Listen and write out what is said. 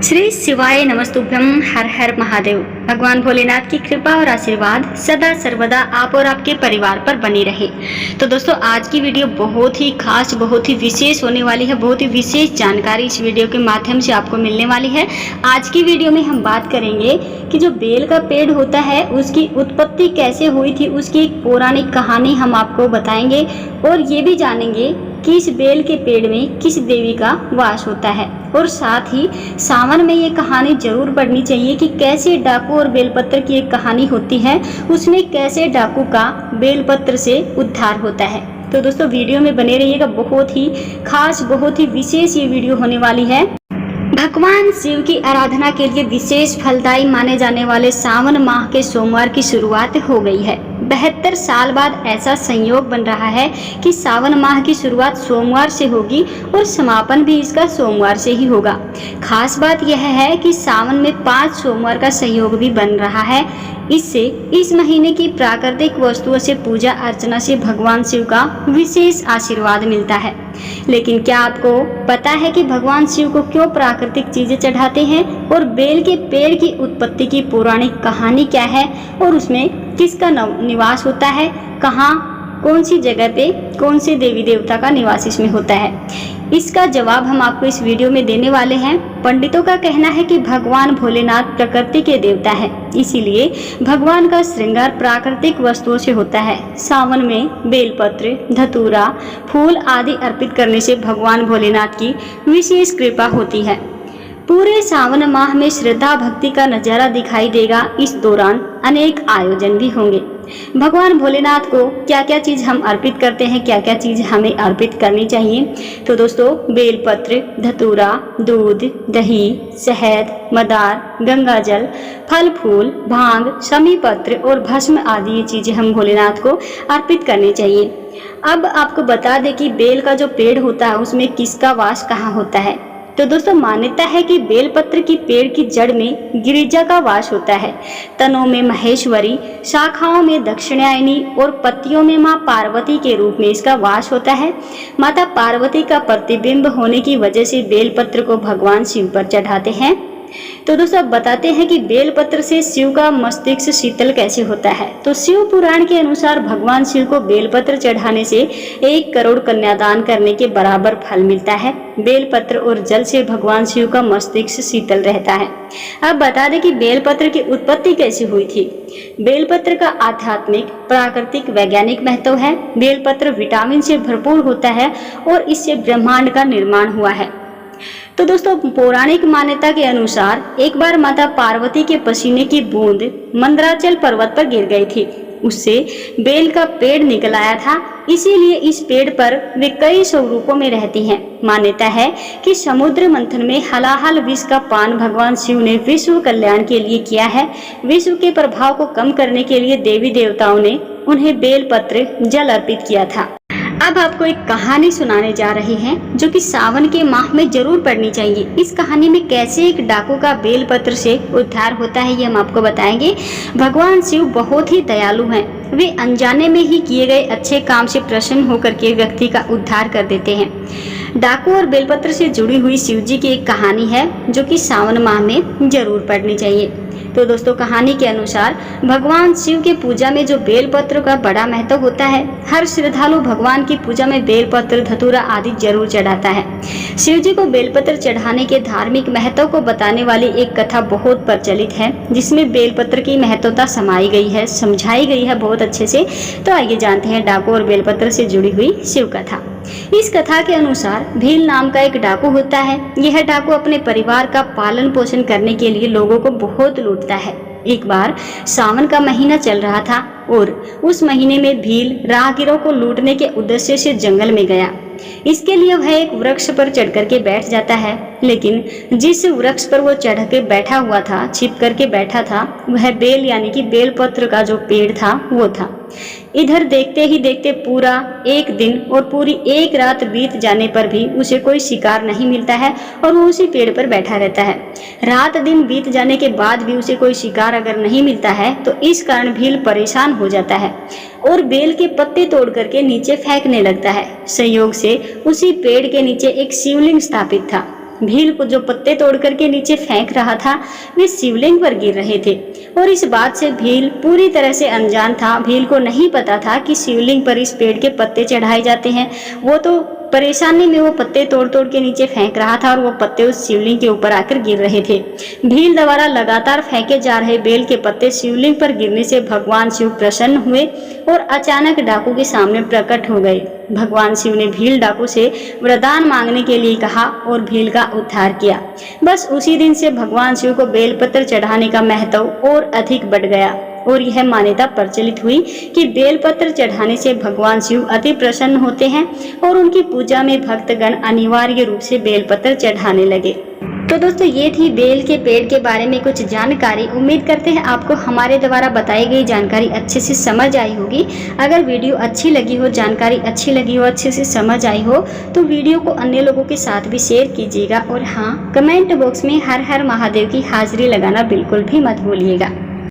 श्री शिवाय नमस्तुभ्यम। हर हर महादेव। भगवान भोलेनाथ की कृपा और आशीर्वाद सदा सर्वदा आप और आपके परिवार पर बनी रहे। तो दोस्तों, आज की वीडियो बहुत ही खास, बहुत ही विशेष होने वाली है। बहुत ही विशेष जानकारी इस वीडियो के माध्यम से आपको मिलने वाली है। आज की वीडियो में हम बात करेंगे कि जो बेल का पेड़ होता है उसकी उत्पत्ति कैसे हुई थी, उसकी एक पौराणिक कहानी हम आपको बताएंगे और ये भी जानेंगे कि इस बेल के पेड़ में किस देवी का वास होता है। और साथ ही सावन में ये कहानी जरूर पढ़नी चाहिए कि कैसे डाकू और बेलपत्र की एक कहानी होती है, उसमें कैसे डाकू का बेलपत्र से उद्धार होता है। तो दोस्तों, वीडियो में बने रहिएगा। बहुत ही खास, बहुत ही विशेष ये वीडियो होने वाली है। भगवान शिव की आराधना के लिए विशेष फलदायी माने जाने वाले सावन माह के सोमवार की शुरुआत हो गई है। 72 साल बाद ऐसा संयोग बन रहा है कि सावन माह की शुरुआत सोमवार से होगी और समापन भी इसका सोमवार से ही होगा। खास बात यह है कि सावन में 5 सोमवार का संयोग भी बन रहा है। इससे इस महीने की प्राकृतिक वस्तुओं से पूजा अर्चना से भगवान शिव का विशेष आशीर्वाद मिलता है। लेकिन क्या आपको पता है कि भगवान शिव को क्यों प्राकृतिक चीजें चढ़ाते हैं और बेल के पेड़ की उत्पत्ति की पौराणिक कहानी क्या है और उसमें किसका निवास होता है, कहाँ, कौन सी जगह पे कौन से देवी देवता का निवास इसमें होता है? इसका जवाब हम आपको इस वीडियो में देने वाले हैं। पंडितों का कहना है कि भगवान भोलेनाथ प्रकृति के देवता है, इसीलिए भगवान का श्रृंगार प्राकृतिक वस्तुओं से होता है। सावन में बेलपत्र, धतूरा, फूल आदि अर्पित करने से भगवान भोलेनाथ की विशेष कृपा होती है। पूरे सावन माह में श्रद्धा भक्ति का नजारा दिखाई देगा। इस दौरान अनेक आयोजन भी होंगे। भगवान भोलेनाथ को क्या क्या चीज हम अर्पित करते हैं, क्या क्या चीज हमें अर्पित करनी चाहिए? तो दोस्तों, बेलपत्र, धतूरा, दूध, दही, शहद, मदार, गंगाजल, फल फूल, भांग, शमी पत्र और भस्म आदि ये चीजें हम भोलेनाथ को अर्पित करनी चाहिए। अब आपको बता दें कि बेल का जो पेड़ होता है उसमें किसका वास कहाँ होता है। तो दोस्तों, मान्यता है कि बेलपत्र की पेड़ की जड़ में गिरिजा का वास होता है, तनों में महेश्वरी, शाखाओं में दक्षिणायनी और पत्तियों में मां पार्वती के रूप में इसका वास होता है। माता पार्वती का प्रतिबिंब होने की वजह से बेलपत्र को भगवान शिव पर चढ़ाते हैं। तो दोस्तों, अब बताते हैं कि बेलपत्र से शिव का मस्तिष्क शीतल कैसे होता है। तो शिव पुराण के अनुसार भगवान शिव को बेलपत्र चढ़ाने से 1 करोड़ कन्यादान करने के बराबर फल मिलता है। बेलपत्र और जल से भगवान शिव का मस्तिष्क शीतल रहता है। अब बता दें कि बेलपत्र की उत्पत्ति कैसे हुई थी। बेलपत्र का आध्यात्मिक, प्राकृतिक, वैज्ञानिक महत्व है। बेलपत्र विटामिन से भरपूर होता है और इससे ब्रह्मांड का निर्माण हुआ है। तो दोस्तों, पौराणिक मान्यता के अनुसार एक बार माता पार्वती के पसीने की बूंद मंदराचल पर्वत पर गिर गई थी। उससे बेल का पेड़ निकल आया था, इसीलिए इस पेड़ पर वे कई स्वरूपों में रहती हैं। मान्यता है कि समुद्र मंथन में हलाहल विष का पान भगवान शिव ने विश्व कल्याण के लिए किया है। विश्व के प्रभाव को कम करने के लिए देवी देवताओं ने उन्हें बेलपत्र जल अर्पित किया था। अब आपको एक कहानी सुनाने जा रहे हैं जो कि सावन के माह में जरूर पढ़नी चाहिए। इस कहानी में कैसे एक डाकू का बेलपत्र से उद्धार होता है ये हम आपको बताएंगे। भगवान शिव बहुत ही दयालु हैं। वे अनजाने में ही किए गए अच्छे काम से प्रसन्न होकर के व्यक्ति का उद्धार कर देते हैं। डाकू और बेलपत्र से जुड़ी हुई शिव जी की एक कहानी है जो कि सावन माह में जरूर पढ़नी चाहिए। तो दोस्तों, कहानी के अनुसार भगवान शिव के पूजा में जो बेलपत्र का बड़ा महत्व होता है। हर श्रद्धालु भगवान की पूजा में बेलपत्र, धतूरा आदि जरूर चढ़ाता है। शिव जी को बेलपत्र चढ़ाने के धार्मिक महत्व को बताने वाली एक कथा बहुत प्रचलित है, जिसमें बेलपत्र की महत्वता समाई गई है, समझाई गई है बहुत अच्छे से। तो आइए जानते हैं डाकू और बेलपत्र से जुड़ी हुई शिव कथा। इस कथा के अनुसार भील नाम का एक डाकू होता है। यह डाकू अपने परिवार का पालन पोषण करने के लिए लोगों को बहुत लूटता है। एक बार सावन का महीना चल रहा था और उस महीने में भील राहगीरों को लूटने के उद्देश्य से जंगल में गया। इसके लिए वह एक वृक्ष पर चढ़ करके बैठ जाता है, लेकिन जिस वृक्ष पर वो चढ़ के बैठा हुआ था, छिप करके बैठा था, वह बेल यानी कि बेलपत्र का जो पेड़ था वो था। इधर देखते ही देखते पूरा एक दिन और पूरी एक रात बीत जाने पर भी उसे कोई शिकार नहीं मिलता है और वो उसी पेड़ पर बैठा रहता है। रात दिन बीत जाने के बाद भी उसे कोई शिकार अगर नहीं मिलता है तो इस कारण भील परेशान हो जाता है और बेल के पत्ते तोड़ करके नीचे फेंकने लगता है। संयोग से उसी पेड़ के नीचे एक शिवलिंग स्थापित था। भील को जो पत्ते तोड़ करके नीचे फेंक रहा था वे शिवलिंग पर गिर रहे थे और इस बात से भील पूरी तरह से अनजान था। भील को नहीं पता था कि शिवलिंग पर इस पेड़ के पत्ते चढ़ाए जाते हैं। वो तो परेशानी में वो पत्ते तोड़ तोड़ के नीचे फेंक रहा था और वो पत्ते उस शिवलिंग के ऊपर आकर गिर रहे थे। भील द्वारा लगातार फेंके जा रहे बेल के पत्ते शिवलिंग पर गिरने से भगवान शिव प्रसन्न हुए और अचानक डाकू के सामने प्रकट हो गए। भगवान शिव ने भील डाकू से वरदान मांगने के लिए कहा और भील का उद्धार किया। बस उसी दिन से भगवान शिव को बेलपत्र चढ़ाने का महत्व और अधिक बढ़ गया और यह मान्यता प्रचलित हुई कि बेलपत्र चढ़ाने से भगवान शिव अति प्रसन्न होते हैं और उनकी पूजा में भक्तगण अनिवार्य रूप से बेलपत्र चढ़ाने लगे। तो दोस्तों ये थी बेल के पेड़ के बारे में कुछ जानकारी। उम्मीद करते हैं आपको हमारे द्वारा बताई गई जानकारी अच्छे से समझ आई होगी। अगर वीडियो अच्छी लगी हो, जानकारी अच्छी लगी हो, अच्छे से समझ आई हो तो वीडियो को अन्य लोगों के साथ भी शेयर कीजिएगा और हाँ, कमेंट बॉक्स में हर हर महादेव की हाजिरी लगाना बिल्कुल भी मत भूलिएगा।